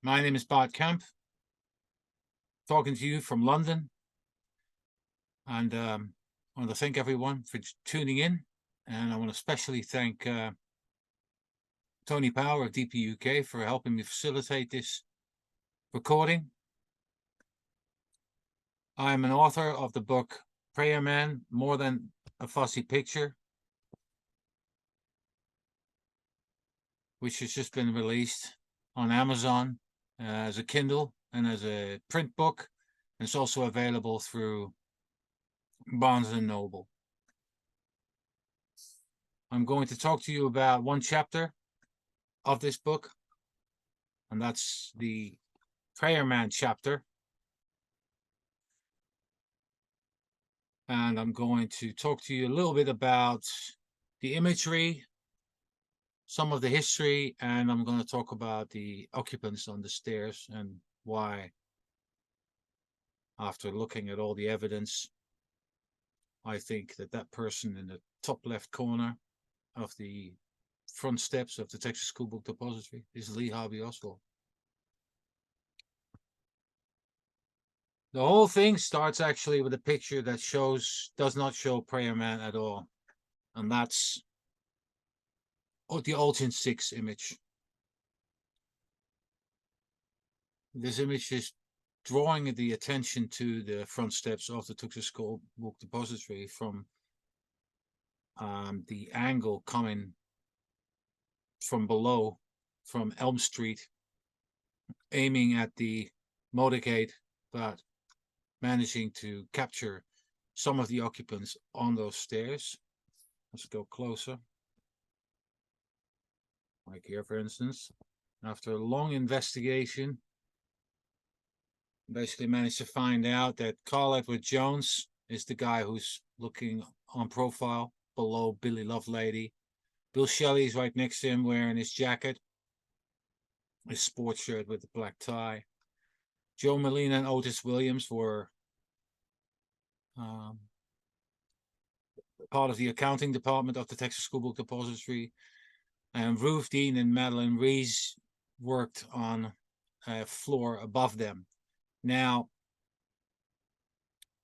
My name is Bart Kamp, talking to you from London, and I want to thank everyone for tuning in, and I want to especially thank Tony Power of DPUK for helping me facilitate this recording. I am an author of the book Prayer Man, More Than a Fussy Picture, which has just been released on Amazon as a Kindle and as a print book. And it's also available through Barnes and Noble. I'm going to talk to you about one chapter of this book, and that's the Prayer Man chapter. And I'm going to talk to you a little bit about the imagery, some of the history, and I'm going to talk about the occupants on the stairs and why, after looking at all the evidence, I think that that person in the top left corner of the front steps of the Texas School Book Depository is Lee Harvey Oswald. The whole thing starts actually with a picture that does not show Prayer Man at all. And that's the Olchin 6 image. This image is drawing the attention to the front steps of the Texas School Book Depository from the angle coming from below, from Elm Street, aiming at the motorcade, but managing to capture some of the occupants on those stairs. Let's go closer. Like here, for instance. After a long investigation, basically managed to find out that Carl Edward Jones is the guy who's looking on profile below Billy Lovelady. Bill Shelley's right next to him wearing his jacket, his sports shirt with the black tie. Joe Molina and Otis Williams were part of the accounting department of the Texas School Book Depository. And Ruth Dean and Madeline Rees worked on a floor above them. Now,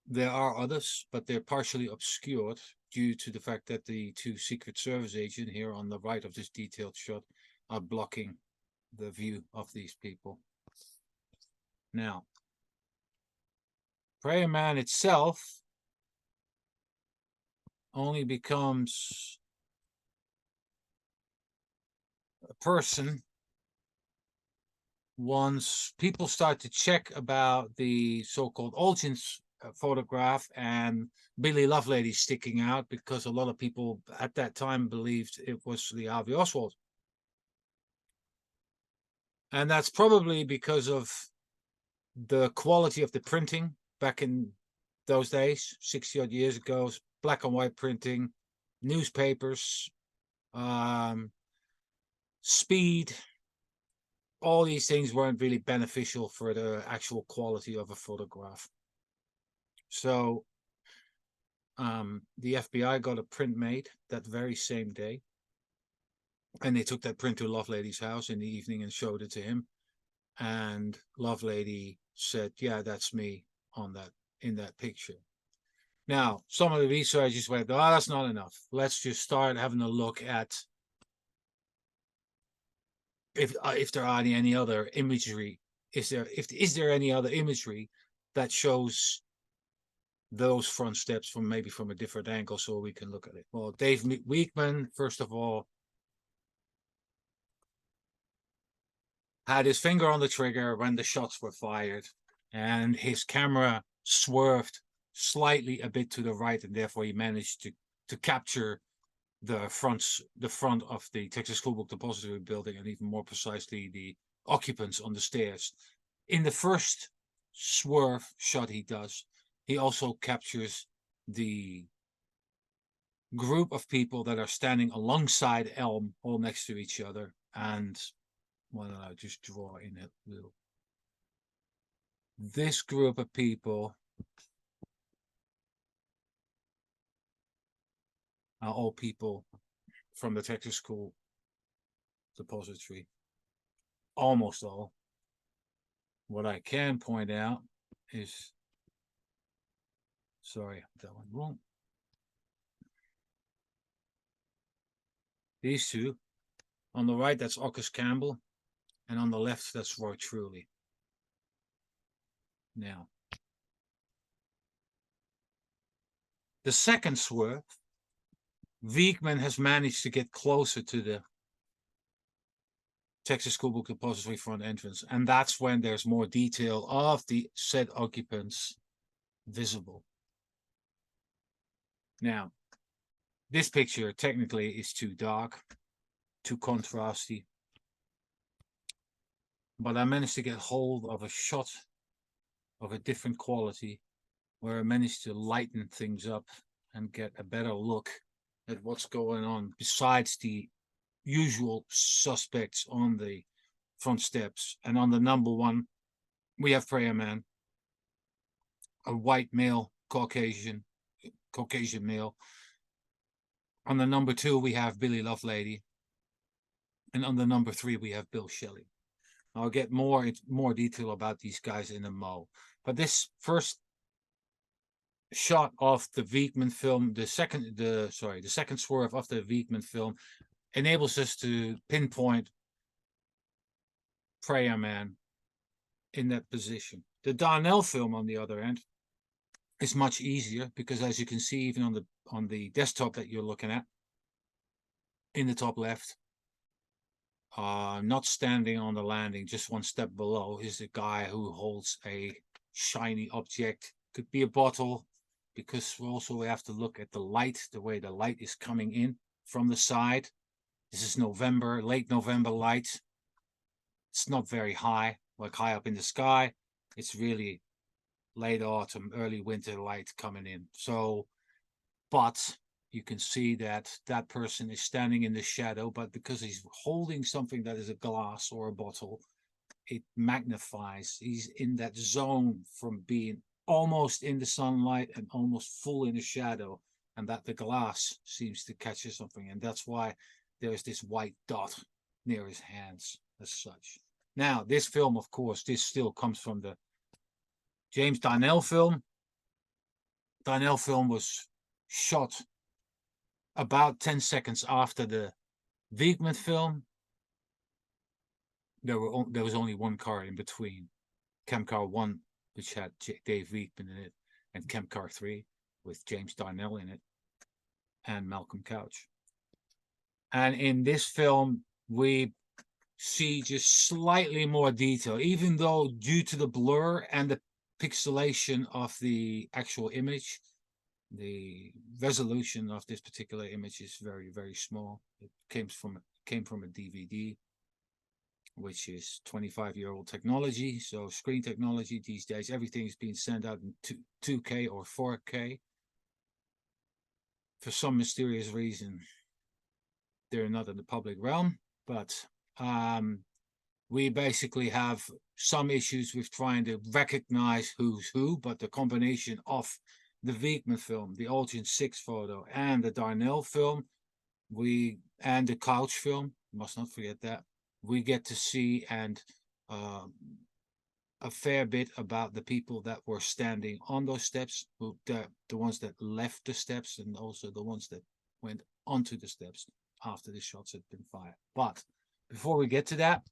there are others, but they're partially obscured due to the fact that the two Secret Service agents here on the right of this detailed shot are blocking the view of these people. Now, Prayer Man itself only becomes a person once people start to check about the so-called Olchin's photograph and Billy Lovelady sticking out, because a lot of people at that time believed it was Lee Harvey Oswald. And that's probably because of the quality of the printing back in those days, 60 odd years ago, black and white printing, newspapers, speed, all these things weren't really beneficial for the actual quality of a photograph. So the FBI got a print made that very same day, and they took that print to Lovelady's house in the evening and showed it to him. And Lovelady said, "Yeah, that's me on that in that picture." Now, some of the researchers went, "Oh, that's not enough. Let's just start having a look at if there are any other imagery. Is there any other imagery that shows those front steps from maybe from a different angle so we can look at it?" Well, Dave Weekman, first of all, had his finger on the trigger when the shots were fired, and his camera swerved slightly a bit to the right, and therefore he managed to capture the front of the Texas School Book Depository building, and even more precisely the occupants on the stairs. In the first swerve shot he does, he also captures the group of people that are standing alongside Elm, all next to each other. And why don't I just draw in a little? This group of people are all people from the Texas School Depository. Almost all. What I can point out is, sorry, that one wrong. These two. On the right, that's Ockers Campbell. And on the left, that's Roy Truly. Now, the second swerve, Wiegman has managed to get closer to the Texas School Book Depository front entrance. And that's when there's more detail of the said occupants visible. Now, this picture technically is too dark, too contrasty. But I managed to get hold of a shot of a different quality where I managed to lighten things up and get a better look at what's going on besides the usual suspects on the front steps. And on the number one, we have Prayer Man, a white male, Caucasian male. On the number two, we have Billy Lovelady. And on the number three, we have Bill Shelley. I'll get more detail about these guys in a mo. But this first shot of the Wiegman film, the second swerve of the Wiegman film, enables us to pinpoint Prayer Man in that position. The Darnell film, on the other hand, is much easier because, as you can see, even on the desktop that you're looking at, in the top left, not standing on the landing, just one step below, is the guy who holds a shiny object. Could be a bottle, because we have to look at the light, the way the light is coming in from the side. This is November, late November light. It's not very high, like high up in the sky. It's really late autumn, early winter light coming in. So, but you can see that that person is standing in the shadow, but because he's holding something that is a glass or a bottle, it magnifies. He's in that zone from being almost in the sunlight and almost full in the shadow, and that the glass seems to catch something, and that's why there's this white dot near his hands as such. Now, this film, of course, this still comes from the James Darnell film. Darnell film was shot about 10 seconds after the Wiegman film. There was only one car in between. Kamp Car 1, which had Dave Wiegman in it, and Kamp Car 3 with James Darnell in it, and Malcolm Couch. And in this film, we see just slightly more detail, even though due to the blur and the pixelation of the actual image, the resolution of this particular image is very, very small. It came from a DVD, which is 25-year-old technology. So screen technology these days, everything is being sent out in 2K or 4K. For some mysterious reason, they're not in the public realm, but we basically have some issues with trying to recognize who's who, but the combination of the Wiegman film, the Ulgin 6 photo, and the Darnell film, and the Couch film, must not forget that, we get to see and a fair bit about the people that were standing on those steps, the ones that left the steps, and also the ones that went onto the steps after the shots had been fired. But before we get to that,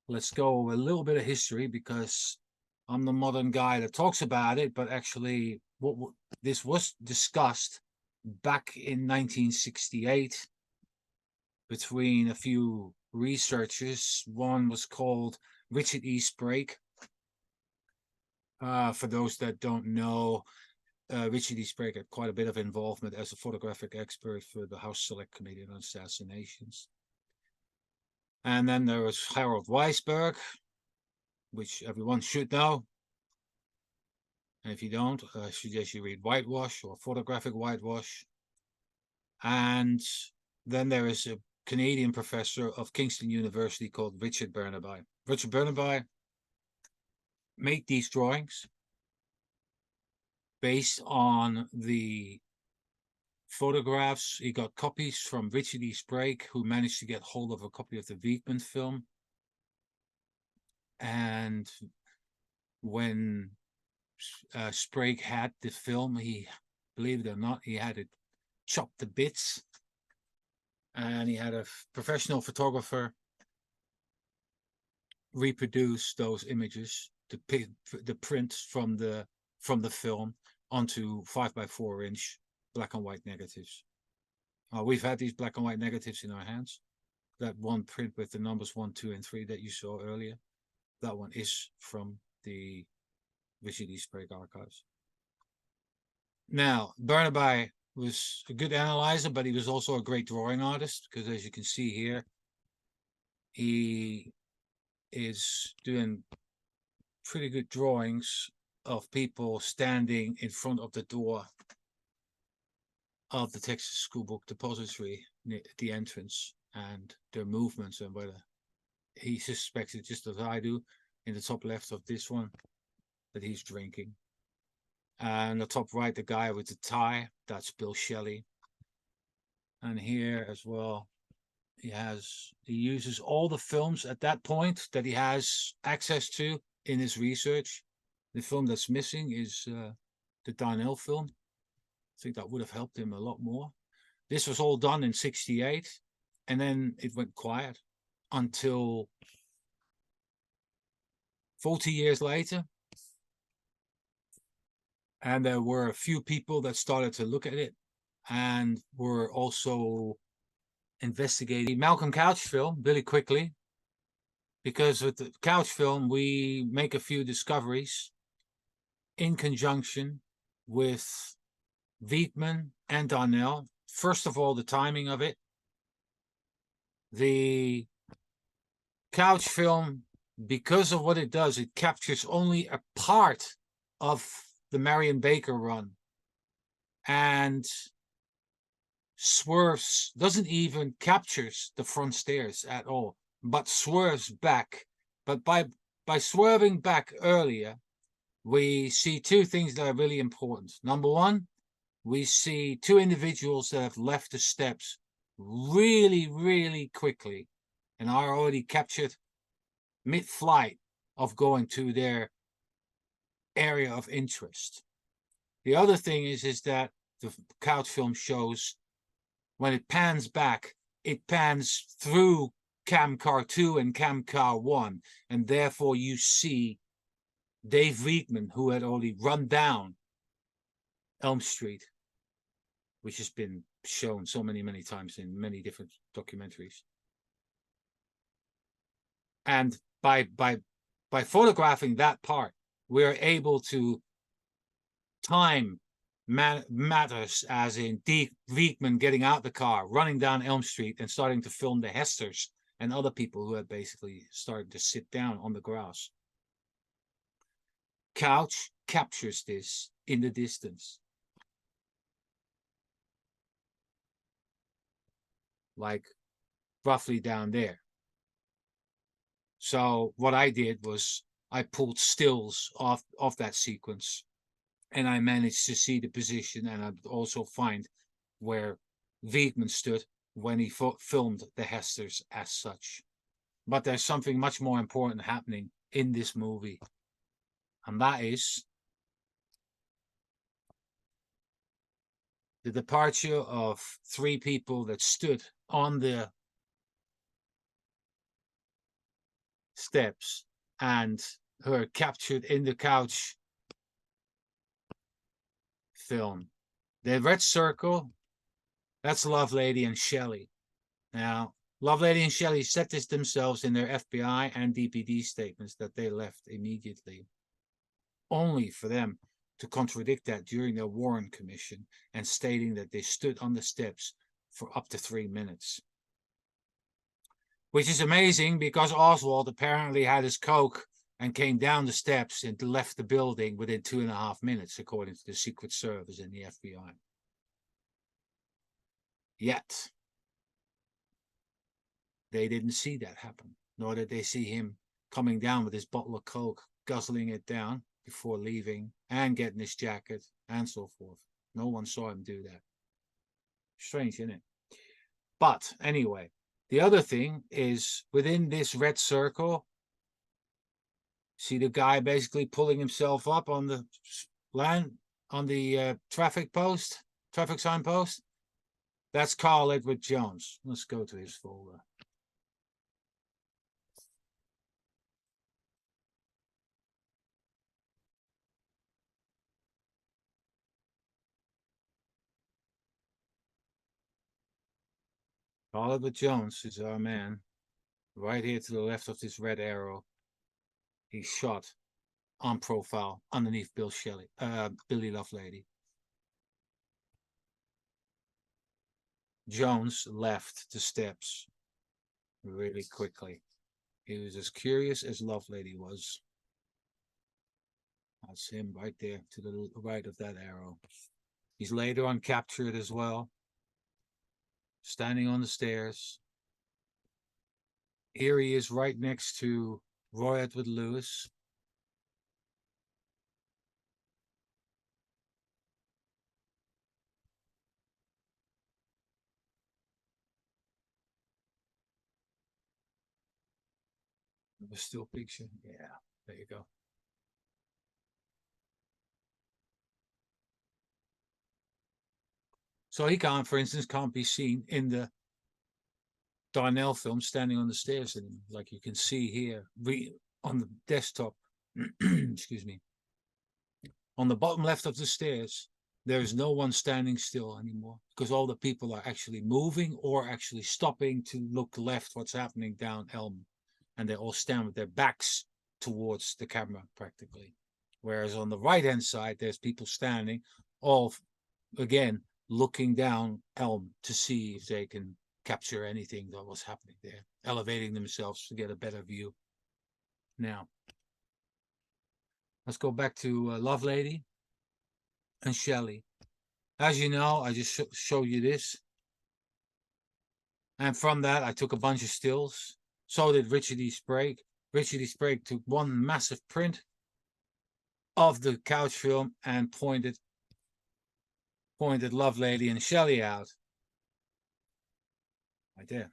let's go a little bit of history, because I'm the modern guy that talks about it, but actually this was discussed back in 1968 between a few researchers. One was called Richard E. Sprague. For those that don't know, Richard E. Sprague had quite a bit of involvement as a photographic expert for the House Select Committee on Assassinations. And then there was Harold Weisberg, which everyone should know. And if you don't, I suggest you read Whitewash or Photographic Whitewash. And then there is a Canadian professor of Kingston University called Richard Burnaby. Richard Burnaby made these drawings based on the photographs. He got copies from Richard E. Sprague, who managed to get hold of a copy of the Wiegman film. And when Sprague had the film, he, believe it or not, he had it chopped to bits, and he had a professional photographer reproduce those images, the prints from the film onto 5x4-inch black and white negatives. We've had these black and white negatives in our hands. That one print with the numbers 1, 2, and 3 that you saw earlier, that one is from the Richard E. Sprague archives. Now, Barnaby was a good analyzer, but he was also a great drawing artist, because as you can see here, he is doing pretty good drawings of people standing in front of the door of the Texas School Book Depository near the entrance, and their movements, and whether he suspects it, just as I do, in the top left of this one, that he's drinking. And the top right, the guy with the tie, that's Bill Shelley. And here as well, he uses all the films at that point that he has access to in his research. The film that's missing is the Darnell film. I think that would have helped him a lot more. This was all done in '68, and then it went quiet until 40 years later. And there were a few people that started to look at it and were also investigating Malcolm Couch film really quickly, because with the Couch film, we make a few discoveries in conjunction with Wiegman and Darnell. First of all, the timing of it. The Couch film, because of what it does, it captures only a part of the Marion Baker run, and swerves, doesn't even captures the front stairs at all, but swerves back. But by swerving back earlier, we see two things that are really important. Number one, we see two individuals that have left the steps really, really quickly and are already captured mid-flight of going to their area of interest. The other thing is that the Couch film shows, when it pans back, it pans through Cam Car 2 and Cam Car 1, and therefore you see Dave Wiegman, who had already run down Elm Street, which has been shown so many times in many different documentaries. And by photographing that part, we're able to time matters, as in Dave Wiegman getting out the car, running down Elm Street, and starting to film the Hesters and other people who had basically started to sit down on the grass. Couch captures this in the distance, like roughly down there. So what I did was I pulled stills off that sequence, and I managed to see the position, and I'd also find where Wiegman stood when he filmed the Hesters as such. But there's something much more important happening in this movie, and that is the departure of three people that stood on the steps and were captured in the Couch film. The red circle, that's Lovelady and Shelley. Now, Lovelady and Shelley said this themselves in their FBI and DPD statements, that they left immediately, only for them to contradict that during their Warren Commission, and stating that they stood on the steps for up to 3 minutes. Which is amazing, because Oswald apparently had his coke and came down the steps and left the building within 2.5 minutes, according to the Secret Service and the FBI. Yet, they didn't see that happen, nor did they see him coming down with his bottle of coke, guzzling it down before leaving and getting his jacket and so forth. No one saw him do that. Strange, isn't it? But anyway, the other thing is, within this red circle, See the guy basically pulling himself up on the land, on the traffic sign post. That's Carl Edward Jones. Let's go to his folder. Carl Edward Jones is our man. Right here to the left of this red arrow. He's shot on profile underneath Billy Lovelady. Jones left the steps really quickly. He was as curious as Lovelady was. That's him right there to the right of that arrow. He's later on captured as well, standing on the stairs. Here he is right next to Roy Edward Lewis. A still picture. Yeah, there you go. So he can't, for instance, can't be seen in the Darnell film standing on the stairs anymore, like you can see here on the desktop. Excuse me. On the bottom left of the stairs, there is no one standing still anymore because all the people are actually moving or actually stopping to look left what's happening down Elm. And they all stand with their backs towards the camera practically. Whereas on the right-hand side, there's people standing all, again, looking down Elm to see if they can capture anything that was happening there, elevating themselves to get a better view. Now, let's go back to Lovelady and Shelley. As you know, I just showed you this. And from that, I took a bunch of stills. So did Richard E. Sprague. Richard E. Sprague took one massive print of the couch film and pointed Lovelady and Shelley out. Right there.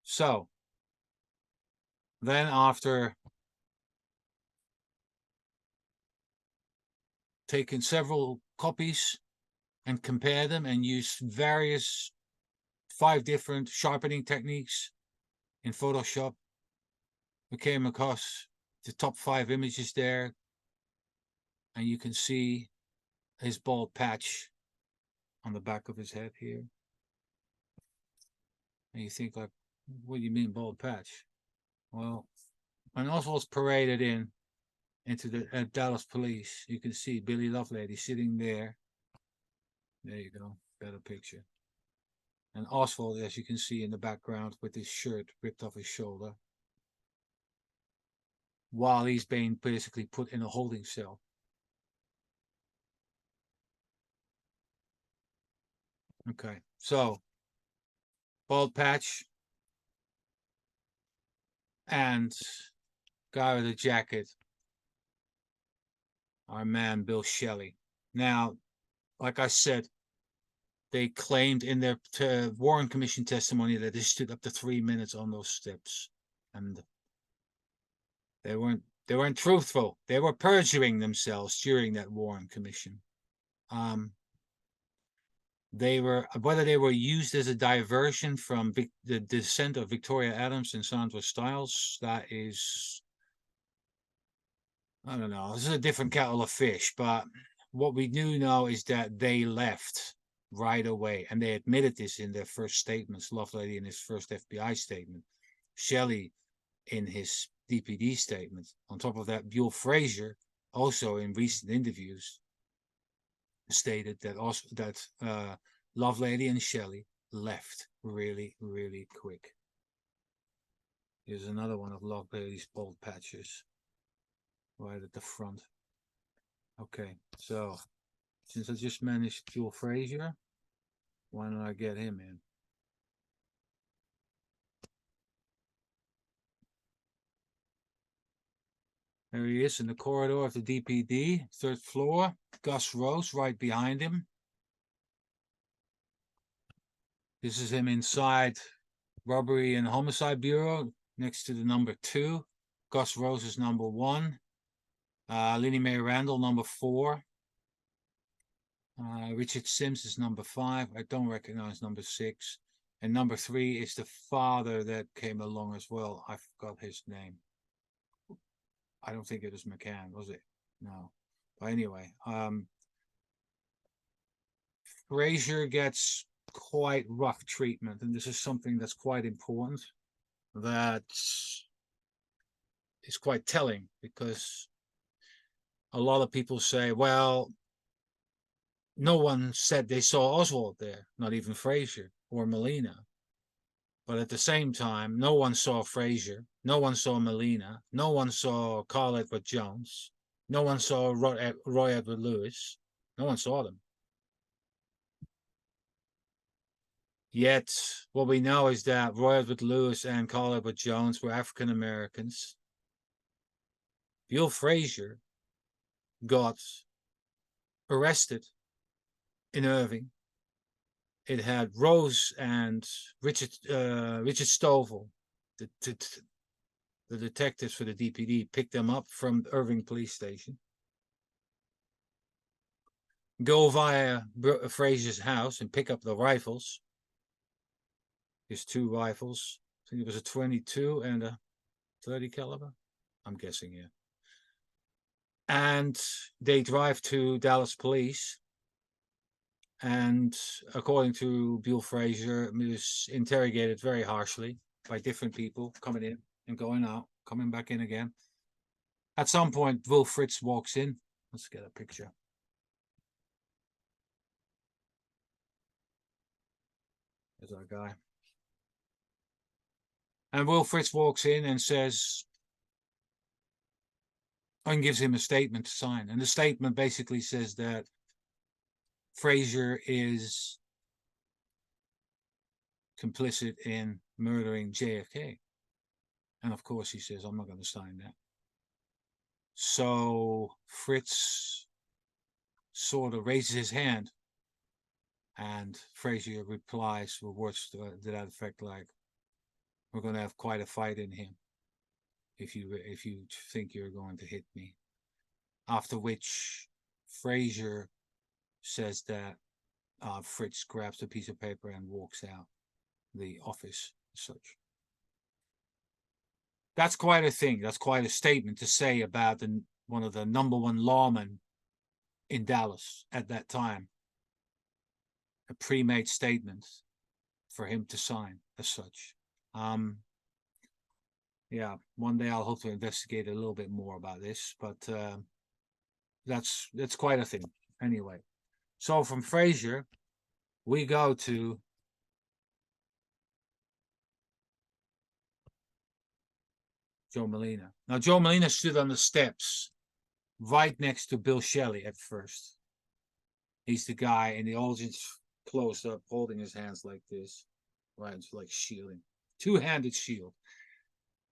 So, then after taking several copies and compare them and use 5 different sharpening techniques in Photoshop, we came across the top 5 images there, and you can see his bald patch on the back of his head here. And you think, like, what do you mean bald patch? Well, when Oswald's paraded into the Dallas police, you can see Billy Lovelady sitting there. There you go, better picture. And Oswald, as you can see in the background, with his shirt ripped off his shoulder, while he's being basically put in a holding cell. Okay, so bald patch and guy with a jacket, our man Bill Shelley. Now, like I said, they claimed in their Warren Commission testimony that they stood up to 3 minutes on those steps, and they weren't truthful. They were perjuring themselves during that Warren Commission. Whether they were used as a diversion from the descent of Victoria Adams and Sandra Stiles, that is, I don't know. This is a different kettle of fish, but what we do know is that they left right away, and they admitted this in their first statements. Lovelady in his first FBI statement, Shelley in his DPD statement. On top of that, Buell Frazier also in recent interviews stated that Lovelady and Shelley left really, really quick. Here's another one of Lovelady's bald patches right at the front. Okay, so since I just managed Buell Frazier, why don't I get him in? There he is in the corridor of the DPD, 3rd floor. Gus Rose right behind him. This is him inside Robbery and Homicide Bureau next to the number 2. Gus Rose is number 1. Linnie Mae Randall, number 4. Richard Sims is number 5. I don't recognize number 6. And number 3 is the father that came along as well. I forgot his name. I don't think it was McCann, was it? No. But anyway, Frazier gets quite rough treatment, and this is something that's quite important. That is quite telling, because a lot of people say, well, no one said they saw Oswald there, not even Frazier or Molina. But at the same time, no one saw Frazier, no one saw Molina, no one saw Carl Edward Jones, no one saw Roy Edward Lewis, no one saw them. Yet, what we know is that Roy Edward Lewis and Carl Edward Jones were African Americans. Bill Frazier got arrested in Irving. It had Rose and Richard Stovall, the detectives for the DPD, picked them up from the Irving police station, go via Frazier's house and pick up the rifles. His 2 rifles. I think it was a 22 and a 30 caliber. I'm guessing, yeah. And they drive to Dallas police. And according to Bill Frazier, he was interrogated very harshly by different people, coming in and going out, coming back in again. At some point, Will Fritz walks in. Let's get a picture. There's our guy. And Will Fritz walks in and says, and gives him a statement to sign. And the statement basically says that Frazier is complicit in murdering JFK. And of course he says, I'm not going to sign that. So Fritz sort of raises his hand, and Frazier replies with words to that effect, like, we're going to have quite a fight in here if you think you're going to hit me. After which Frazier says that Fritz grabs a piece of paper and walks out the office as such. That's quite a thing. That's quite a statement to say about one of the number 1 lawmen in Dallas at that time. A pre-made statement for him to sign as such. Yeah, one day I'll hope to investigate a little bit more about this, but that's quite a thing. Anyway, so from Frazier, we go to Joe Molina. Now, Joe Molina stood on the steps right next to Bill Shelley at first. He's the guy in the audience close up, holding his hands like this, right? It's like shielding, 2-handed shield.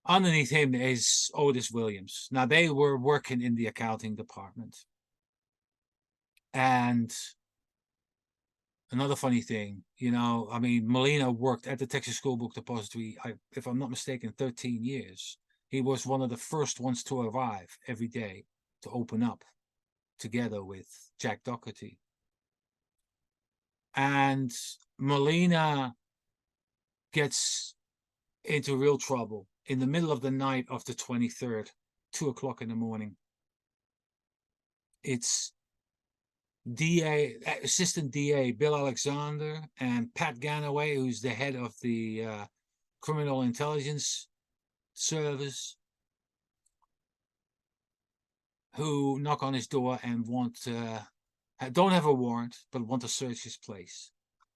Underneath him is Otis Williams. Now, they were working in the accounting department. And another funny thing, I mean, Molina worked at the Texas School Book Depository, if I'm not mistaken, 13 years. He was one of the first ones to arrive every day to open up together with Jack Doherty. And Molina gets into real trouble in the middle of the night of the 23rd, 2 o'clock in the morning. It's Assistant DA Bill Alexander and Pat Ganaway, who's the head of the Criminal Intelligence Service, who knock on his door and don't have a warrant, but want to search his place.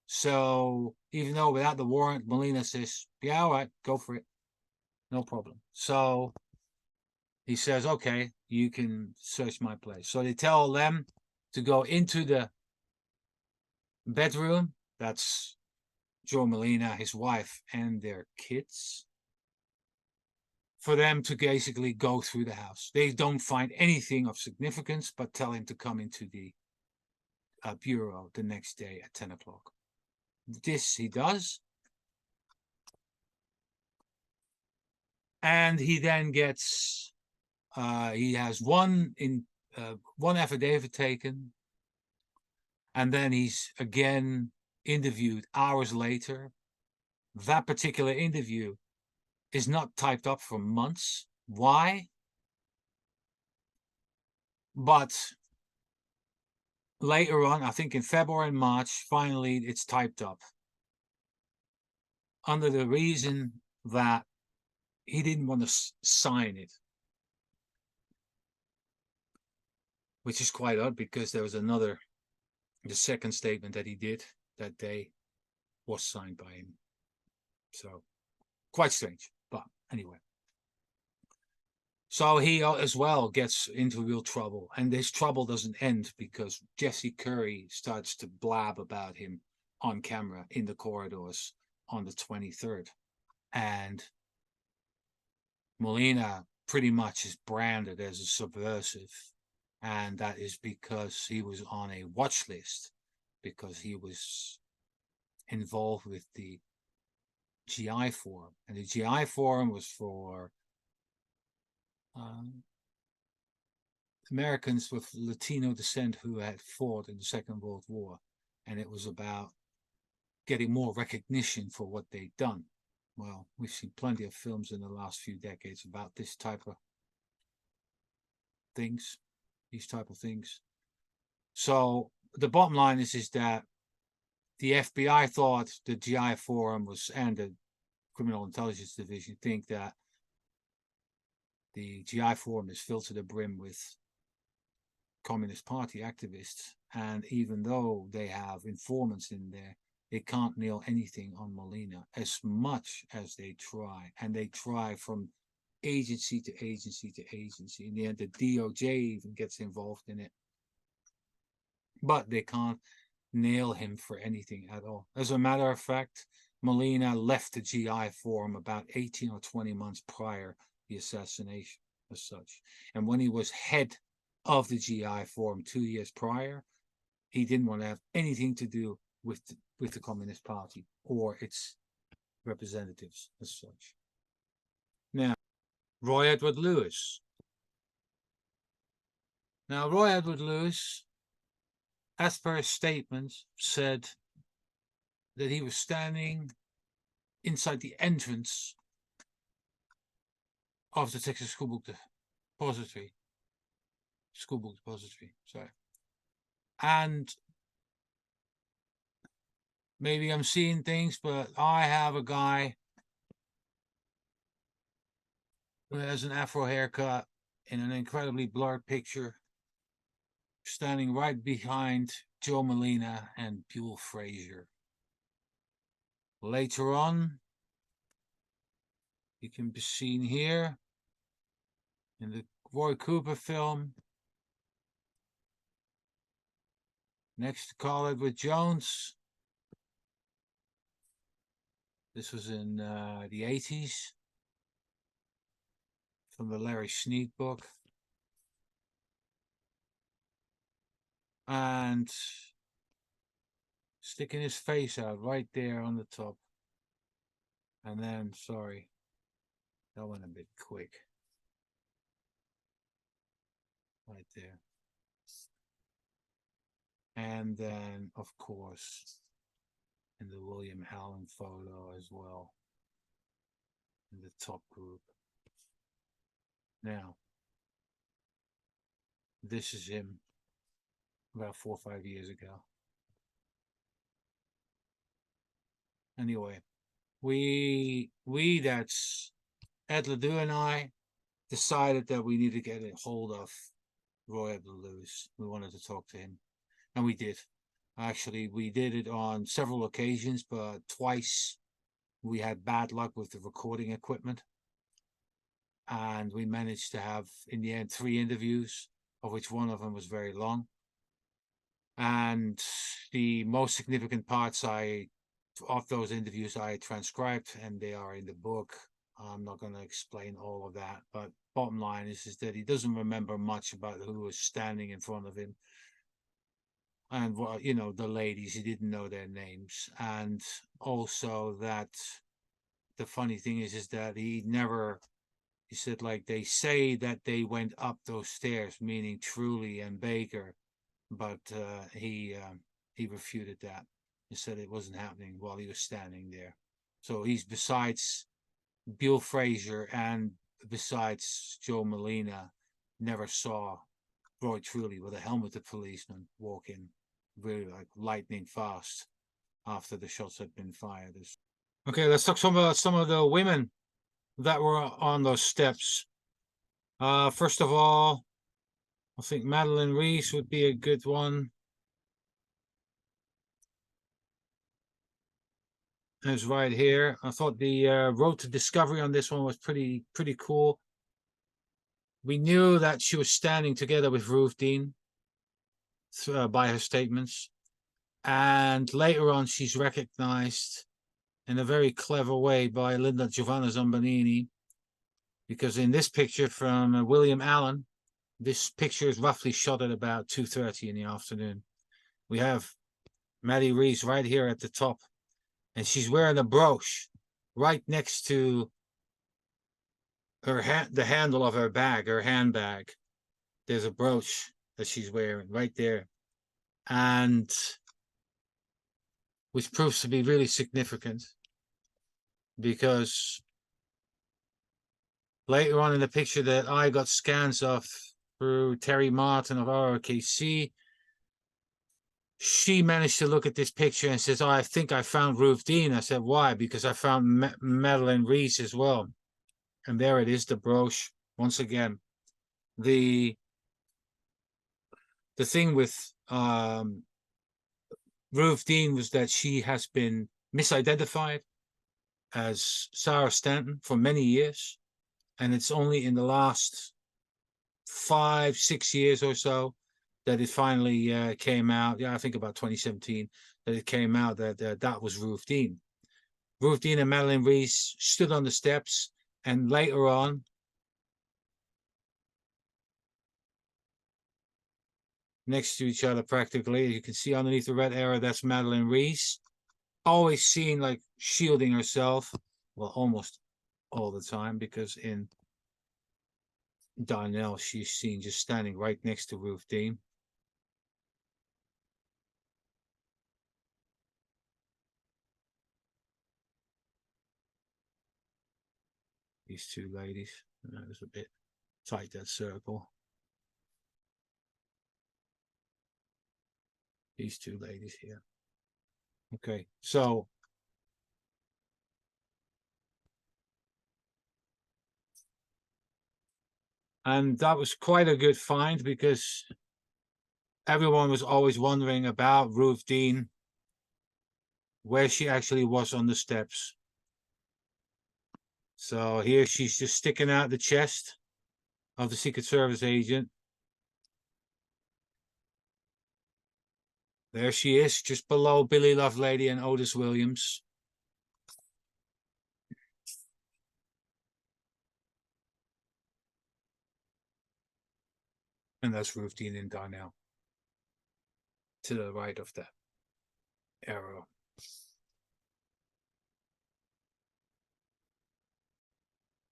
So even though without the warrant, Molina says, yeah, all right, go for it. No problem. So he says, okay, you can search my place. So they tell them to go into the bedroom. That's Joe Molina, his wife, and their kids, for them to basically go through the house. They don't find anything of significance, but tell him to come into the bureau the next day at 10 o'clock. This he does. And he then gets, he has one affidavit taken, and then he's again interviewed hours later. That particular interview is not typed up for months. Why? But later on, I think in February and March, finally it's typed up. Under the reason that he didn't want to sign it. Which is quite odd, because there was the second statement that he did that day was signed by him. So, quite strange. But anyway. So he as well gets into real trouble. And this trouble doesn't end because Jesse Curry starts to blab about him on camera in the corridors on the 23rd. And Molina pretty much is branded as a subversive. And that is because he was on a watch list, because he was involved with the GI Forum. And the GI Forum was for Americans with Latino descent who had fought in the Second World War. And it was about getting more recognition for what they'd done. Well, we've seen plenty of films in the last few decades about this type of things, these type of things. So the bottom line is that the FBI thought the GI Forum was, and the Criminal Intelligence Division think that the GI Forum is filled to the brim with Communist Party activists, and even though they have informants in there, they can't nail anything on Molina as much as they try. And they try from agency to agency to agency. In the end, the DOJ even gets involved in it. But they can't nail him for anything at all. As a matter of fact, Molina left the GI Forum about 18 or 20 months prior the assassination as such. And when he was head of the GI Forum 2 years prior, he didn't want to have anything to do with the Communist Party or its representatives as such. Now, Roy Edward Lewis. Now, Roy Edward Lewis, as per his statement, said that he was standing inside the entrance of the Texas School Book Depository. And maybe I'm seeing things, but I have a guy who has an afro haircut in an incredibly blurred picture, standing right behind Joe Molina and Buell Frazier. Later on, he can be seen here in the Roy Cooper film, next to Carl Edward Jones. This was in the 80s, from the Larry Sneed book. And sticking his face out right there on the top. And then, sorry, that went a bit quick. Right there. And then, of course, in the William Allen photo as well, in the top group. Now, this is him about 4 or 5 years ago. Anyway, that's Ed Ledoux and I decided that we need to get a hold of Roy Edward Lewis. We wanted to talk to him, and we did. Actually, we did it on several occasions, but twice we had bad luck with the recording equipment, and we managed to have, in the end, 3 interviews, of which one of them was very long. And the most significant parts of those interviews I transcribed, and they are in the book. I'm not going to explain all of that, but bottom line is that he doesn't remember much about who was standing in front of him. And, well, you know, the ladies, he didn't know their names. And also that the funny thing is that he never He said, like, they say that they went up those stairs, meaning Truly and Baker, but he refuted that. He said it wasn't happening while he was standing there. So he's, besides Bill Fraser and besides Joe Molina, never saw Roy Truly with a helmeted policeman walk in really like lightning fast after the shots had been fired. Okay, let's talk about some of the women that were on those steps. First of all, I think Madeline Reese would be a good one. Is right here. I thought the road to discovery on this one was pretty cool. We knew that she was standing together with Ruth Dean by her statements, and later on she's recognized in a very clever way by Linda Giovanna Zambanini, because in this picture from William Allen, this picture is roughly shot at about 2:30 in the afternoon. We have Maddie Reese right here at the top, and she's wearing a brooch right next to her the handle of her bag, her handbag. There's a brooch that she's wearing right there, and which proves to be really significant, because later on in the picture that I got scans of through Terry Martin of ROKC, she managed to look at this picture and says, "Oh, I think I found Ruth Dean." I said, "Why?" "Because I found Madeline Reese as well." And there it is, the brooch. Once again, the thing with Ruth Dean was that she has been misidentified as Sarah Stanton for many years, and it's only in the last 5-6 years or so that it finally came out. Yeah, I think about 2017 that it came out that that was Ruth Dean. Ruth Dean and Madeline Reese stood on the steps, and later on, next to each other practically, you can see underneath the red arrow, that's Madeline Reese, always seen like shielding herself, well, almost all the time, because in Darnell, she's seen just standing right next to Ruth Dean. These two ladies. That was a bit tight, that circle. These two ladies here. Okay, so and that was quite a good find, because everyone was always wondering about Ruth Dean, where she actually was on the steps. So here she's just sticking out the chest of the Secret Service agent. There she is, just below Billy Lovelady and Otis Williams. And that's Ruth Dean and Darnell to the right of that arrow.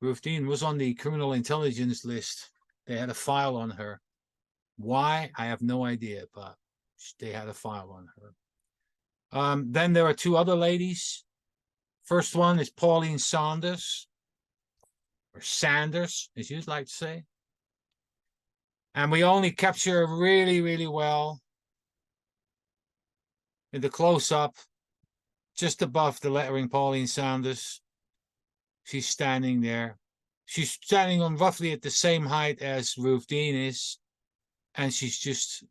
Ruth Dean was on the criminal intelligence list. They had a file on her. Why? I have no idea, but they had a file on her. Then there are two other ladies. First one is Pauline Saunders, or Sanders, as you'd like to say. And we only capture her really well in the close-up, just above the lettering Pauline Saunders. She's standing there. She's standing on roughly at the same height as Ruth Dean is, and she's just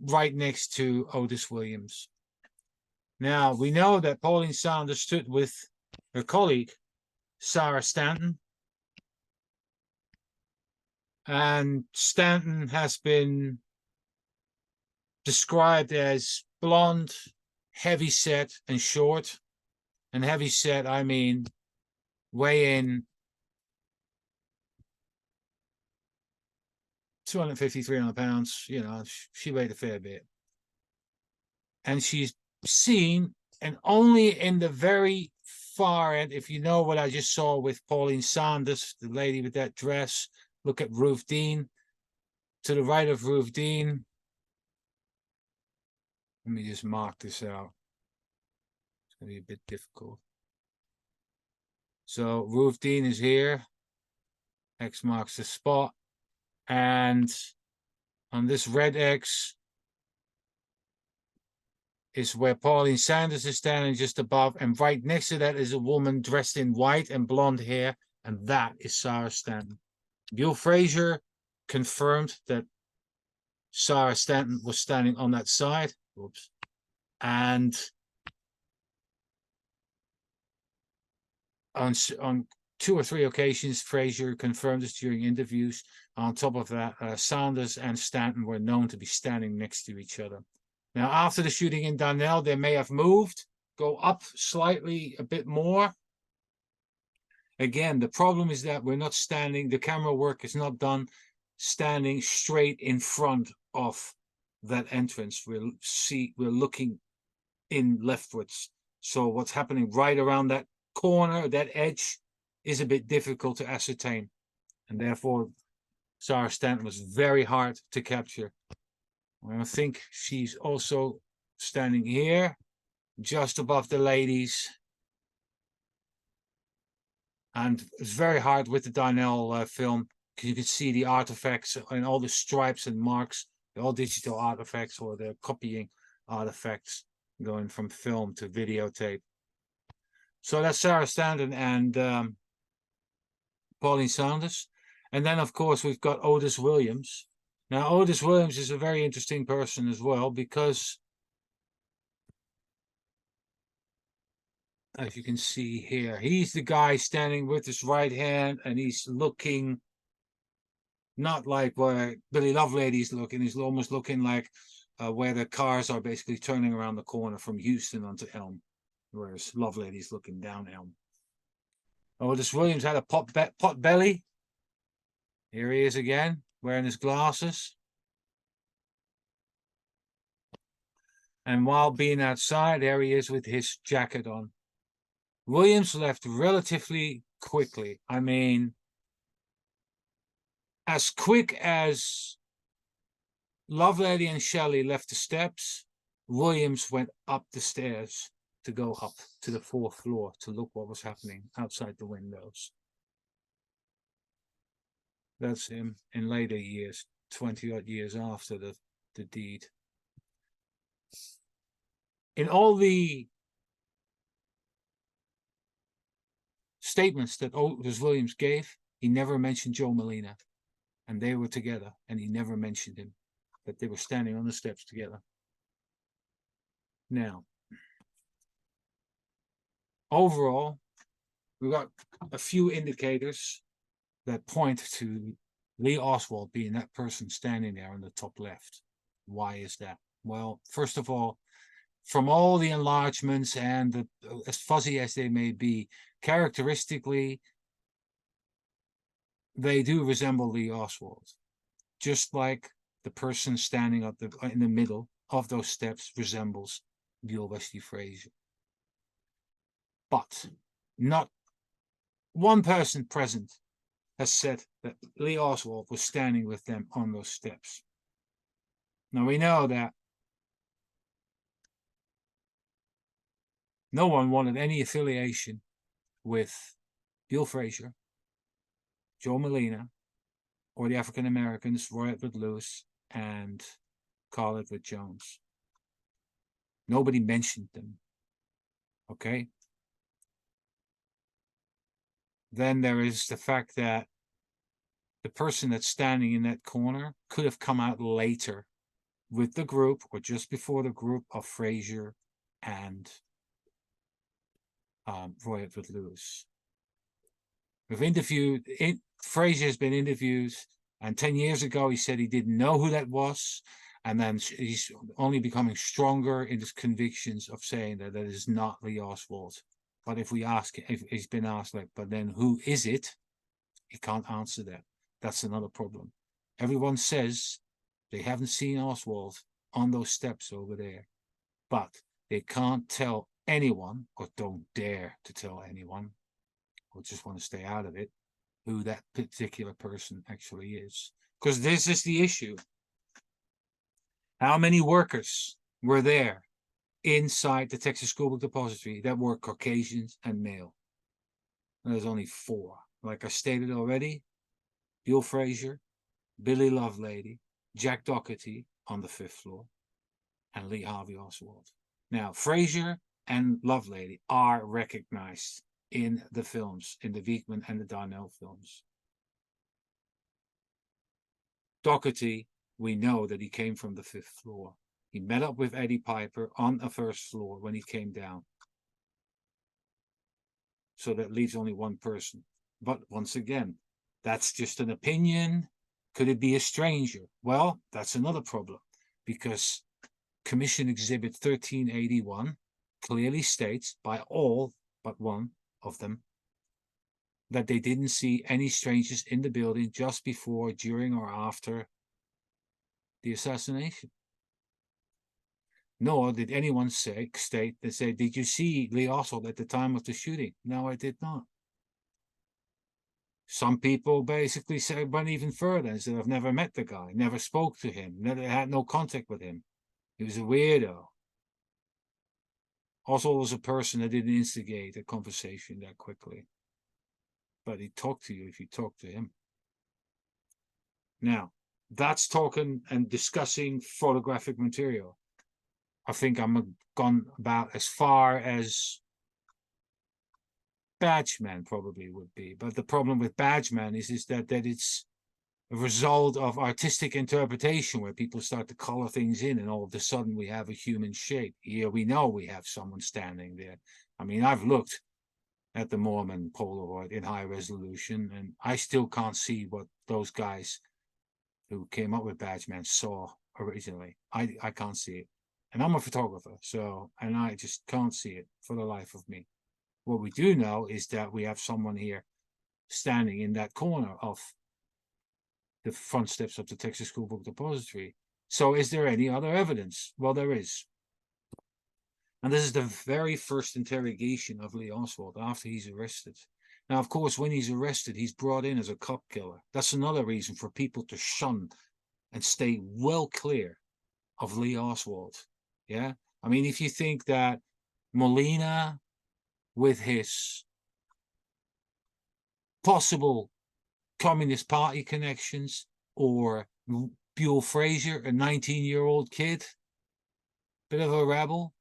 right next to Otis Williams. Now, we know that Pauline Saunders stood with her colleague, Sarah Stanton. And Stanton has been described as blonde, heavy-set, and short. And heavy-set, I mean, weigh in 250, 300 pounds. You know, she weighed a fair bit. And she's seen, and only in the very far end, if you know what I just saw with Pauline Sanders, the lady with that dress, look at Ruth Dean. To the right of Ruth Dean, let me just mark this out. It's going to be a bit difficult. So Ruth Dean is here. X marks the spot. And on this red X is where Pauline Sanders is standing just above. And right next to that is a woman dressed in white and blonde hair. And that is Sarah Stanton. Bill Fraser confirmed that Sarah Stanton was standing on that side. Oops. And on 2 or 3 occasions, Fraser confirmed this during interviews. On top of that, Sanders and Stanton were known to be standing next to each other. Now, after the shooting in Darnell, they may have moved, go up slightly a bit more. Again, the problem is that we're not standing, the camera work is not done standing straight in front of that entrance. We're looking in leftwards. So what's happening right around that corner, that edge, is a bit difficult to ascertain. And therefore, Sarah Stanton was very hard to capture. I think she's also standing here, just above the ladies. And it's very hard with the Darnell film, because you can see the artifacts and all the stripes and marks, they're all digital artifacts, or they're copying artifacts going from film to videotape. So that's Sarah Stanton and Pauline Sanders. And then, of course, we've got Otis Williams. Now, Otis Williams is a very interesting person as well, because as you can see here, he's the guy standing with his right hand, and he's looking not like where Billy Lovelady's looking. He's almost looking like where the cars are basically turning around the corner from Houston onto Elm, whereas Lovelady's looking down Elm. Otis Williams had a pot belly. Here he is again, wearing his glasses. And while being outside, there he is with his jacket on. Williams left relatively quickly. I mean, as quick as Lovelady and Shelley left the steps, Williams went up the stairs to go up to the 4th floor to look what was happening outside the windows. That's him in later years, 20-odd years after the deed. In all the statements that Otis Williams gave, he never mentioned Joe Molina. And they were together, and he never mentioned him, that they were standing on the steps together. Now, overall, we've got a few indicators that point to Lee Oswald being that person standing there on the top left. Why is that? Well, first of all, from all the enlargements and as fuzzy as they may be, characteristically, they do resemble Lee Oswald. Just like the person standing up in the middle of those steps resembles Bill Wesley Fraser. But not one person present has said that Lee Oswald was standing with them on those steps. Now we know that no one wanted any affiliation with Bill Fraser, Joe Molina, or the African Americans, Roy Edward Lewis and Carl Edward Jones. Nobody mentioned them. Okay? Then there is the fact that the person that's standing in that corner could have come out later with the group or just before the group of Fraser and Roy Edward Lewis. We've interviewed, Fraser has been interviewed, and 10 years ago he said he didn't know who that was, and then he's only becoming stronger in his convictions of saying that that is not Lee Oswald. But if he's been asked, like, but then who is it? He can't answer that. That's another problem. Everyone says they haven't seen Oswald on those steps over there, but they can't tell anyone, or don't dare to tell anyone, or just want to stay out of it, who that particular person actually is. Because this is the issue. How many workers were there inside the Texas School Book Depository that were Caucasians and male? And there's only 4. Like I stated already, Bill Frazier, Billy Lovelady, Jack Doherty on the 5th floor, and Lee Harvey Oswald. Now, Frazier and Lovelady are recognized in the films, in the Viekman and the Darnell films. Doherty, we know that he came from the 5th floor. He met up with Eddie Piper on the 1st floor when he came down. So that leaves only one person. But once again, that's just an opinion. Could it be a stranger? Well, that's another problem, because Commission Exhibit 1381 clearly states, by all but one of them, that they didn't see any strangers in the building just before, during, or after the assassination. Nor did anyone state, did you see Lee Oswald at the time of the shooting? No, I did not. Some people basically went even further and said, I've never met the guy, never spoke to him, never had no contact with him. He was a weirdo. Oswald was a person that didn't instigate a conversation that quickly. But he'd talk to you if you talk to him. Now, that's talking and discussing photographic material. I think I'm gone about as far as Badgeman probably would be. But the problem with Badgeman is that it's a result of artistic interpretation, where people start to color things in, and all of a sudden we have a human shape. Here we know we have someone standing there. I mean, I've looked at the Mormon Polaroid in high resolution, and I still can't see what those guys who came up with Badgeman saw originally. I can't see it. And I'm a photographer, so, and I just can't see it for the life of me. What we do know is that we have someone here standing in that corner of the front steps of the Texas School Book Depository. So is there any other evidence? Well, there is. And this is the very first interrogation of Lee Oswald after he's arrested. Now, of course, when he's arrested, he's brought in as a cop killer. That's another reason for people to shun and stay well clear of Lee Oswald. Yeah? I mean, if you think that Molina, with his possible Communist Party connections, or Buell Frazier, a 19-year-old kid, bit of a rebel,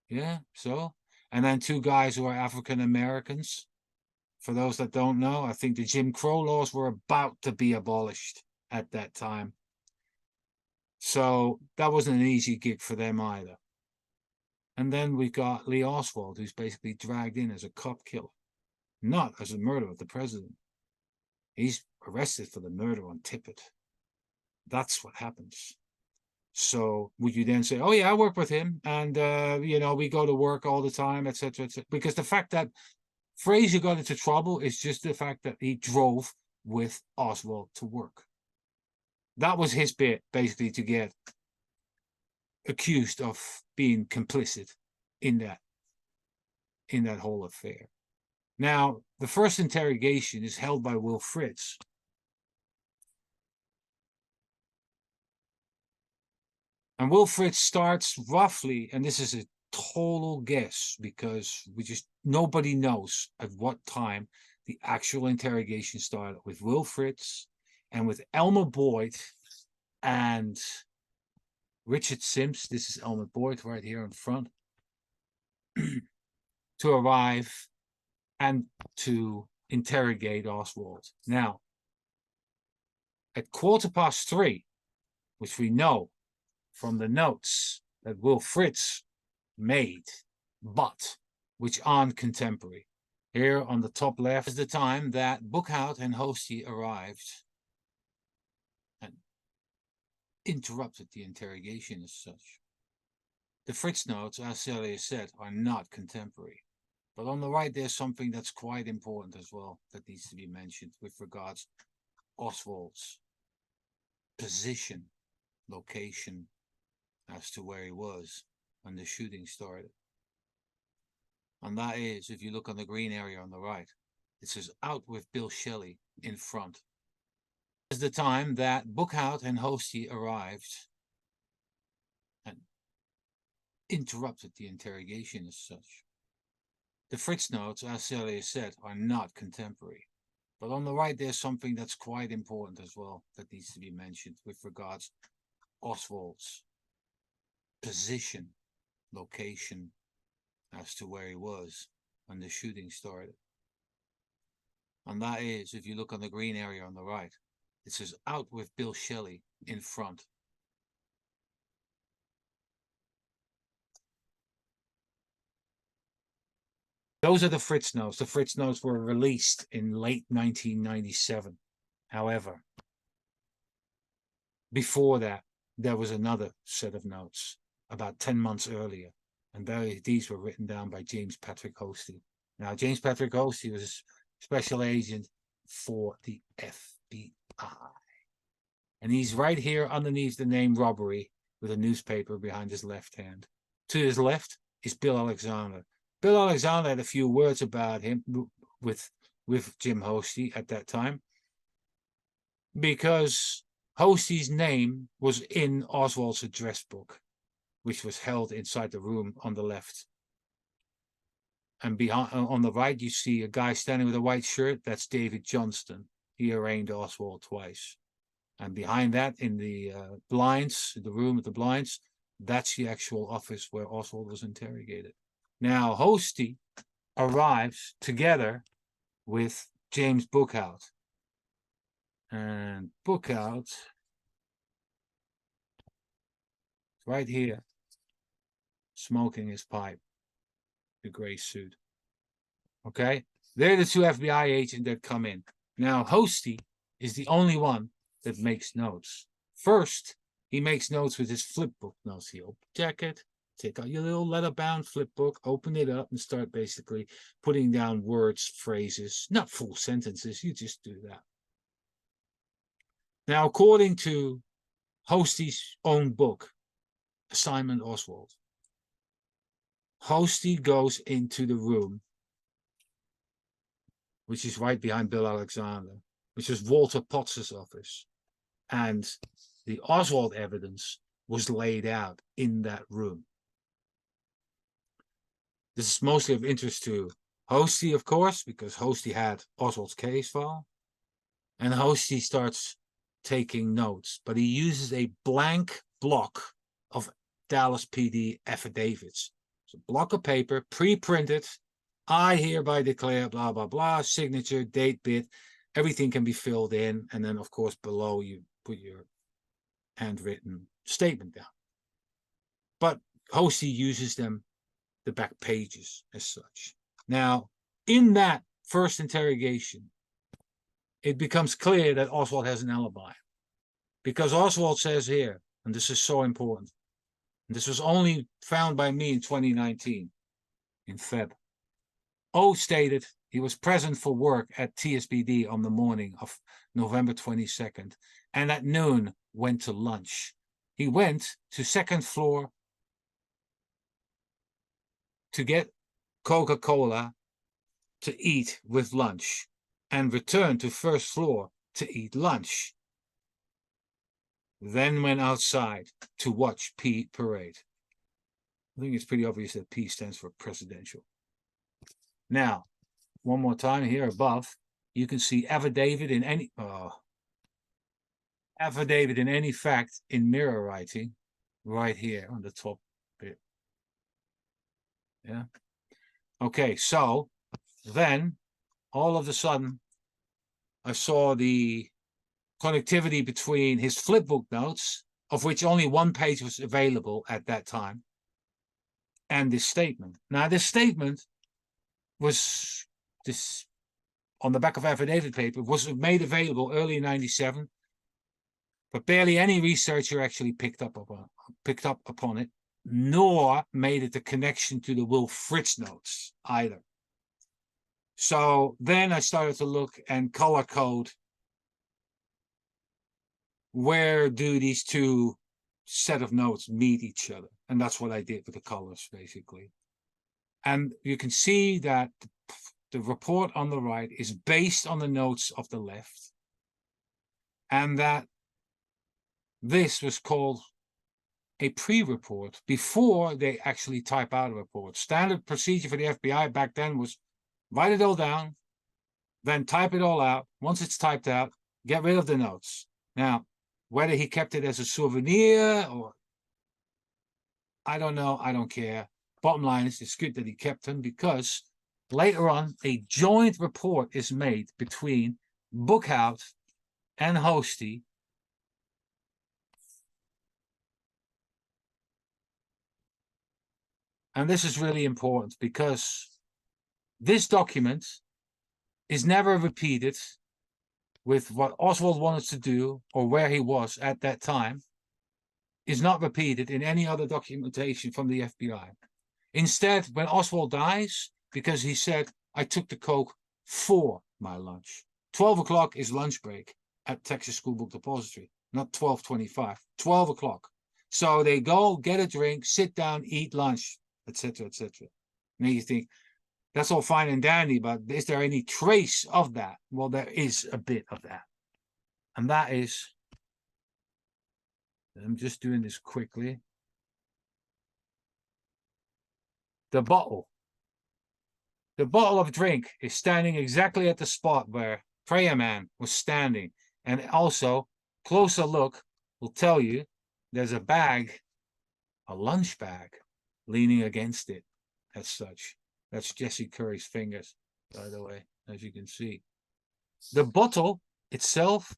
yeah, so, and then 2 guys who are African Americans. For those that don't know, I think the Jim Crow laws were about to be abolished at that time. So that wasn't an easy gig for them either. And then we've got Lee Oswald, who's basically dragged in as a cop killer, not as a murderer of the president. He's arrested for the murder on Tippit. That's what happens. So would you then say, oh yeah, I work with him, and we go to work all the time, etc., etc. Because the fact that Frazier got into trouble is just the fact that he drove with Oswald to work. That was his bit, basically, to get accused of being complicit in that whole affair. Now, the first interrogation is held by Will Fritz. And Will Fritz starts roughly, and this is a total guess because nobody knows at what time the actual interrogation started, with Will Fritz and with Elmer Boyd and Richard Sims. This is Elmer Boyd right here in front, to arrive and to interrogate Oswald. Now, at 3:15, which we know from the notes that Will Fritz made, but which aren't contemporary. Here on the top left is the time that Bookhout and Hosty arrived and interrupted the interrogation as such. The Fritz notes, as Celia said, are not contemporary. But on the right, there's something that's quite important as well that needs to be mentioned with regards Oswald's position, location, as to where he was when the shooting started. And that is, if you look on the green area on the right, it says out with Bill Shelley in front. Is the time that Bookhout and Hosty arrived and interrupted the interrogation as such. The Fritz notes, as Celia said, are not contemporary. But on the right, there's something that's quite important as well that needs to be mentioned with regards Oswald's position, location, as to where he was when the shooting started. And that is, if you look on the green area on the right, it says out with Bill Shelley in front. Those are the Fritz notes. The Fritz notes were released in late 1997. However, before that, there was another set of notes about 10 months earlier. And these were written down by James Patrick Hosty. Now, James Patrick Hosty was a special agent for the FBI. And he's right here underneath the name Robbery with a newspaper behind his left hand. To his left is Bill Alexander. Bill Alexander had a few words about him with Jim Hosty at that time, because Hosty's name was in Oswald's address book, which was held inside the room on the left. And behind, on the right, you see a guy standing with a white shirt. That's David Johnston. He arraigned Oswald twice. And behind that, in the blinds, the room with the blinds, that's the actual office where Oswald was interrogated. Now, Hosty arrives together with James Bookhout. And Bookhout, right here, smoking his pipe, the gray suit. Okay? They're the two FBI agents that come in. Now, Hosty is the only one that makes notes. First, he makes notes with his flip book notes. He'll check it, take out your little leather-bound flip book, open it up, and start basically putting down words, phrases, not full sentences. You just do that. Now, according to Hosty's own book, Assignment Oswald, Hosty goes into the room, which is right behind Bill Alexander, which is Walter Potts's office. And the Oswald evidence was laid out in that room. This is mostly of interest to Hosty, of course, because Hosty had Oswald's case file. And Hosty starts taking notes, but he uses a blank block of Dallas PD affidavits. It's a block of paper, pre-printed. I hereby declare, blah, blah, blah, signature, date, bit. Everything can be filled in. And then, of course, below you put your handwritten statement down. But Hosty uses them, the back pages, as such. Now, in that first interrogation, it becomes clear that Oswald has an alibi. Because Oswald says here, and this is so important, and this was only found by me in 2019, in Feb. O stated he was present for work at TSBD on the morning of November 22nd, and at noon went to lunch. He went to second floor to get Coca-Cola to eat with lunch, and returned to first floor to eat lunch. Then went outside to watch P parade. I think it's pretty obvious that P stands for presidential. Now, one more time here above, you can see affidavit in any fact in mirror writing right here on the top bit. Yeah. Okay, so then all of a sudden I saw the connectivity between his flipbook notes, of which only one page was available at that time, and this statement. Now, this statement was this on the back of affidavit paper, was made available early in '97, but barely any researcher actually picked up upon it, nor made it the connection to the Will Fritz notes either. So then I started to look and color code, where do these two set of notes meet each other? And that's what I did with the colors, basically. And you can see that the report on the right is based on the notes of the left, and that this was called a pre-report before they actually type out a report. Standard procedure for the FBI back then was write it all down, then type it all out. Once it's typed out, get rid of the notes. Now, whether he kept it as a souvenir or I don't know, I don't care. Bottom line is it's good that he kept them, because later on a joint report is made between Bookhout and Hosty. And this is really important because this document is never repeated with what Oswald wanted to do or where he was at that time, is not repeated in any other documentation from the FBI. Instead, when Oswald dies, because he said, I took the coke for my lunch. 12 o'clock is lunch break at Texas School Book Depository, not 12:25, 12 o'clock. So they go, get a drink, sit down, eat lunch, etc., etc. Now you think, that's all fine and dandy, but is there any trace of that? Well, there is a bit of that. And that is, I'm just doing this quickly. The bottle. The bottle of drink is standing exactly at the spot where Prayer Man was standing. And also, closer look will tell you there's a bag, a lunch bag, leaning against it as such. That's Jesse Curry's fingers, by the way, as you can see. The bottle itself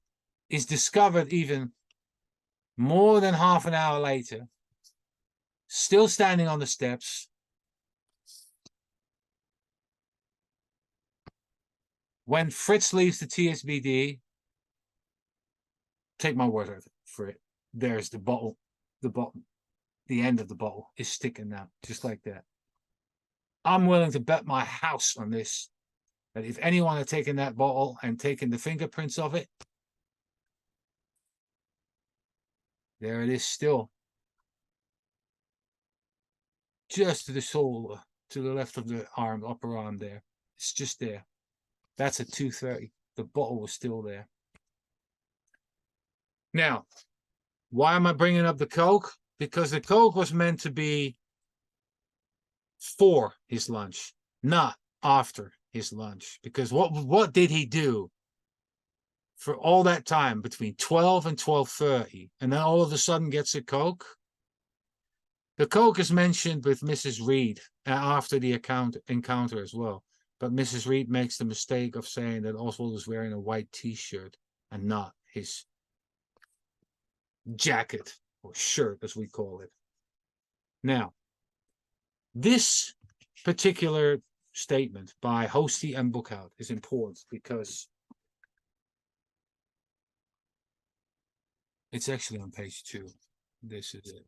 is discovered even more than half an hour later, still standing on the steps. When Fritz leaves the TSBD, take my word for it, there's the bottle, the end of the bottle is sticking out, just like that. I'm willing to bet my house on this, that if anyone had taken that bottle and taken the fingerprints of it, there it is still. Just to the shoulder, to the left of the arm, upper arm there. It's just there. That's at 2:30. The bottle was still there. Now, why am I bringing up the coke? Because the coke was meant to be for his lunch, not after his lunch. Because what did he do for all that time between 12 and 12:30, and then all of a sudden gets a coke? The coke is mentioned with Mrs. Reed after the encounter as well. But Mrs. Reed makes the mistake of saying that Oswald was wearing a white t-shirt and not his jacket or shirt, as we call it. Now, this particular statement by Hosty and Bookhout is important because it's actually on page 2. This is it.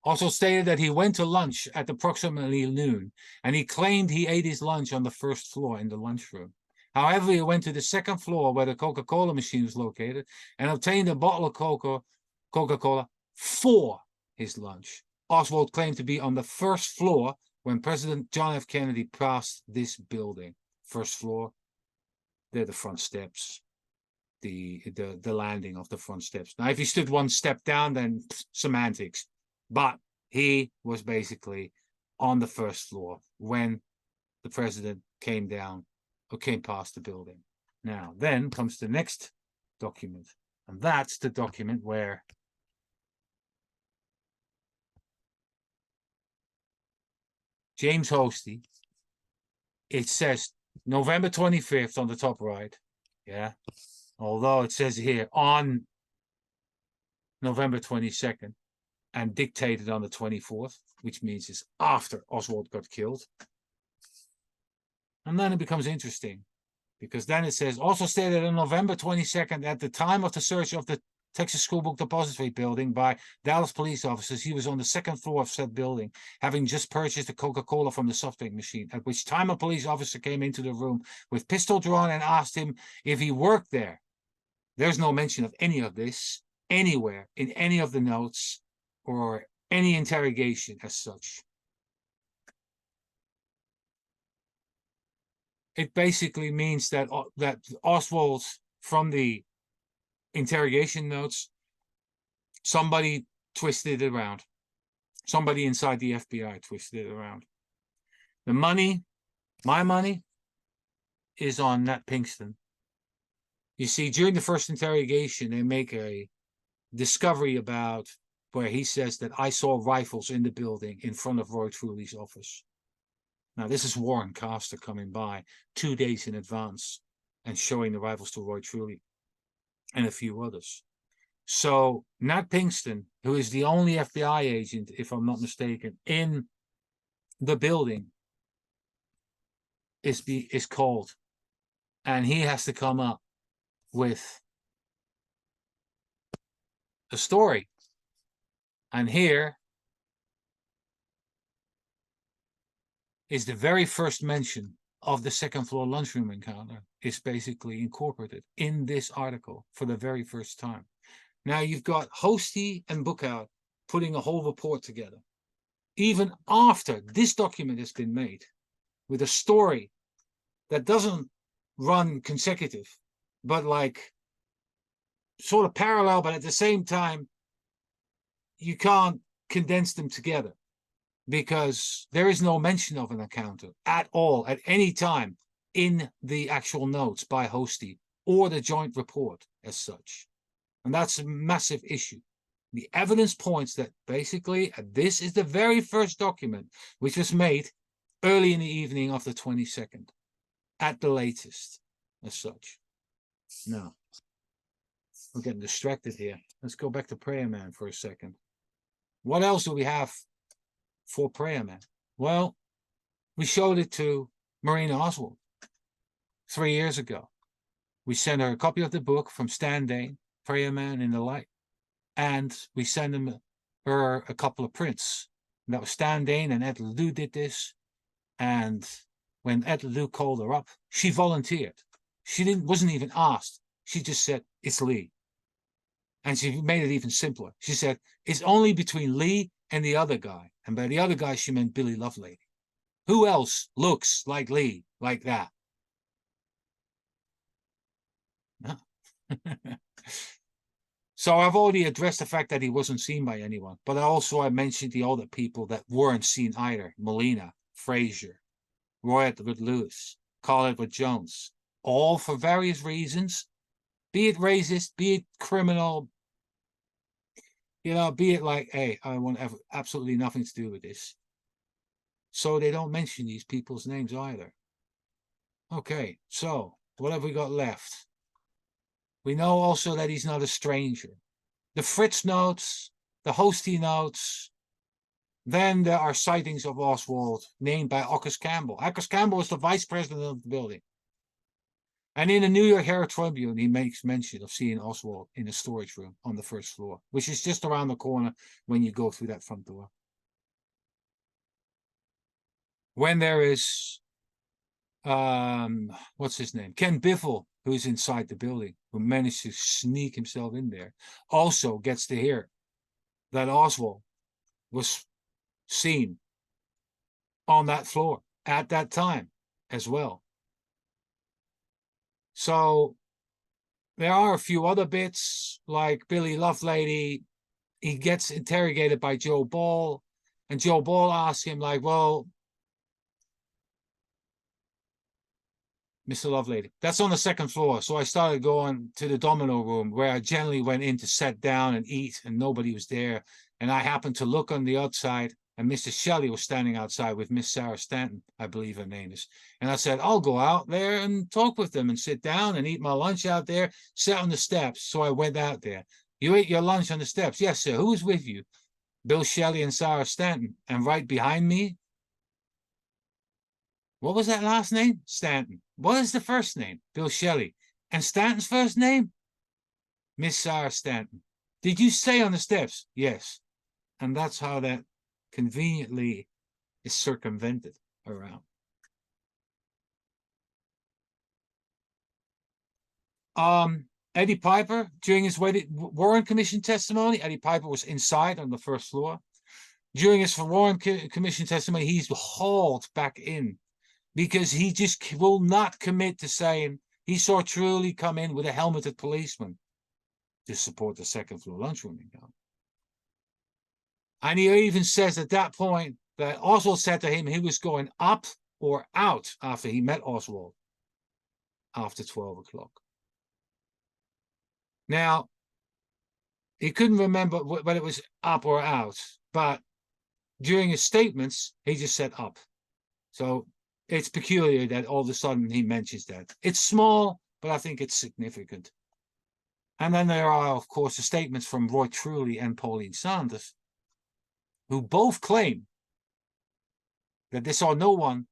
Also stated that he went to lunch at approximately noon, and he claimed he ate his lunch on the first floor in the lunchroom. However, he went to the second floor where the Coca-Cola machine was located and obtained a bottle of Coca-Cola for his lunch. Oswald claimed to be on the first floor when President John F. Kennedy passed this building. First floor, they're the front steps, the landing of the front steps. Now, if he stood one step down, then semantics. But he was basically on the first floor when the president came down or came past the building. Now, then comes the next document. And that's the document where James Hosty, it says November 25th on the top right. Yeah. Although it says here on November 22nd. And dictated on the 24th, which means it's after Oswald got killed. And then it becomes interesting, because then it says, also stated on November 22nd, at the time of the search of the Texas School Book Depository building by Dallas police officers, he was on the second floor of said building, having just purchased a Coca-Cola from the soft drink machine, at which time a police officer came into the room with pistol drawn and asked him if he worked there. There's no mention of any of this anywhere in any of the notes or any interrogation as such. It basically means that that Oswald, from the interrogation notes, somebody twisted it around. Somebody inside the FBI twisted it around. The money, my money, is on Nat Pinkston. You see, during the first interrogation, they make a discovery about where he says that I saw rifles in the building in front of Roy Truly's office. Now, this is Warren Caster coming by 2 days in advance and showing the rifles to Roy Truly and a few others. So Nat Pinkston, who is the only FBI agent, if I'm not mistaken, in the building, is called, and he has to come up with a story. And here is the very first mention of the second floor lunchroom encounter is basically incorporated in this article for the very first time. Now you've got Hosty and Bookout putting a whole report together, even after this document has been made, with a story that doesn't run consecutive, but like sort of parallel, but at the same time, you can't condense them together because there is no mention of an encounter at all, at any time in the actual notes by Hosty or the joint report as such. And that's a massive issue. The evidence points that basically this is the very first document which was made early in the evening of the 22nd, at the latest, as such. Now, we're getting distracted here. Let's go back to Prayer Man for a second. What else do we have for Prayer Man? Well, we showed it to Marina Oswald 3 years ago. We sent her a copy of the book from Stan Dane, Prayer Man in the Light, and we sent her a couple of prints. And that was Stan Dane, and Ed Ledoux did this. And when Ed Ledoux called her up, she volunteered. She wasn't even asked. She just said, "It's Lee." And she made it even simpler. She said, "It's only between Lee and the other guy." And by the other guy, she meant Billy Lovelady. Who else looks like Lee like that? No. So I've already addressed the fact that he wasn't seen by anyone, but I mentioned the other people that weren't seen either. Molina, Frazier, Roy Edward Lewis, Carl Edward Jones, all for various reasons, be it racist, be it criminal, be it like, hey, I want to have absolutely nothing to do with this. So they don't mention these people's names either. Okay, so what have we got left? We know also that he's not a stranger. The Fritz notes, the Hosty notes, then there are sightings of Oswald named by Ockers Campbell. Ockers Campbell was the vice president of the building. And in the New York Herald Tribune, he makes mention of seeing Oswald in a storage room on the first floor, which is just around the corner when you go through that front door. When there is, what's his name? Ken Biffle, who's inside the building, who managed to sneak himself in there, also gets to hear that Oswald was seen on that floor at that time as well. So there are a few other bits, like Billy Lovelady. He gets interrogated by Joe Ball, and Joe Ball asks him, like, well, Mr. Lovelady, that's on the second floor. So I started going to the domino room where I generally went in to sit down and eat, and nobody was there. And I happened to look on the outside, and Mr. Shelley was standing outside with Miss Sarah Stanton, I believe her name is. And I said, I'll go out there and talk with them and sit down and eat my lunch out there, sit on the steps. So I went out there. You ate your lunch on the steps? Yes, sir. Who was with you? Bill Shelley and Sarah Stanton. And right behind me, what was that last name? Stanton. What is the first name? Bill Shelley. And Stanton's first name? Miss Sarah Stanton. Did you stay on the steps? Yes. And that's how that conveniently is circumvented around. Eddie Piper, during his Warren Commission testimony, Eddie Piper was inside on the first floor. During his Warren Commission testimony, he's hauled back in because he just will not commit to saying he saw Truly come in with a helmeted policeman to support the second floor lunchroom encounter. And he even says at that point that Oswald said to him he was going up or out after he met Oswald after 12 o'clock. Now, he couldn't remember whether it was up or out, but during his statements, he just said up. So it's peculiar that all of a sudden he mentions that. It's small, but I think it's significant. And then there are, of course, the statements from Roy Truly and Pauline Sanders, who both claim that they saw no one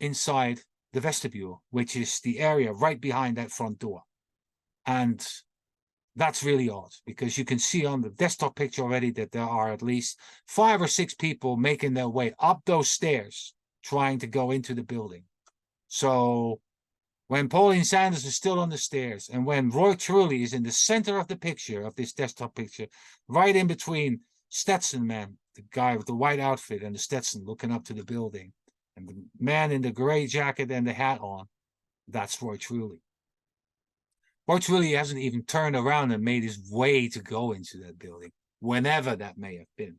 inside the vestibule, which is the area right behind that front door. And that's really odd, because you can see on the desktop picture already that there are at least 5 or 6 people making their way up those stairs, trying to go into the building. So when Pauline Sanders is still on the stairs, and when Roy Truly is in the center of the picture, of this desktop picture, right in between Stetson Man, the guy with the white outfit, and the Stetson looking up to the building, and the man in the gray jacket and the hat on, that's Roy Truly. Roy Truly hasn't even turned around and made his way to go into that building, whenever that may have been.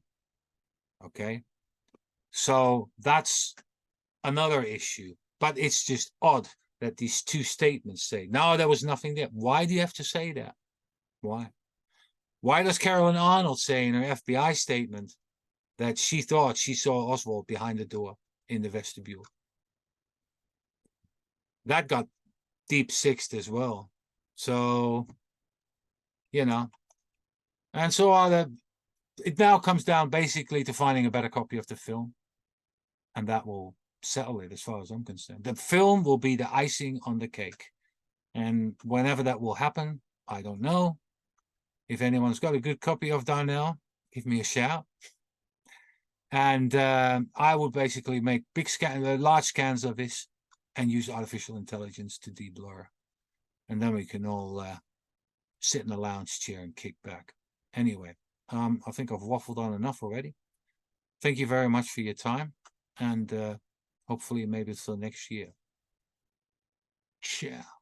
Okay? So that's another issue. But it's just odd that these two statements say, no, there was nothing there. Why do you have to say that? Why? Why does Carolyn Arnold say in her FBI statement that she thought she saw Oswald behind the door in the vestibule? That got deep sixed as well. So, you know, and so it now comes down basically to finding a better copy of the film, and that will settle it as far as I'm concerned. The film will be the icing on the cake, and whenever that will happen, I don't know. If anyone's got a good copy of Darnell, give me a shout. And I will basically make large scans of this and use artificial intelligence to deblur. And then we can all sit in a lounge chair and kick back. Anyway, I think I've waffled on enough already. Thank you very much for your time. And hopefully maybe till next year. Ciao.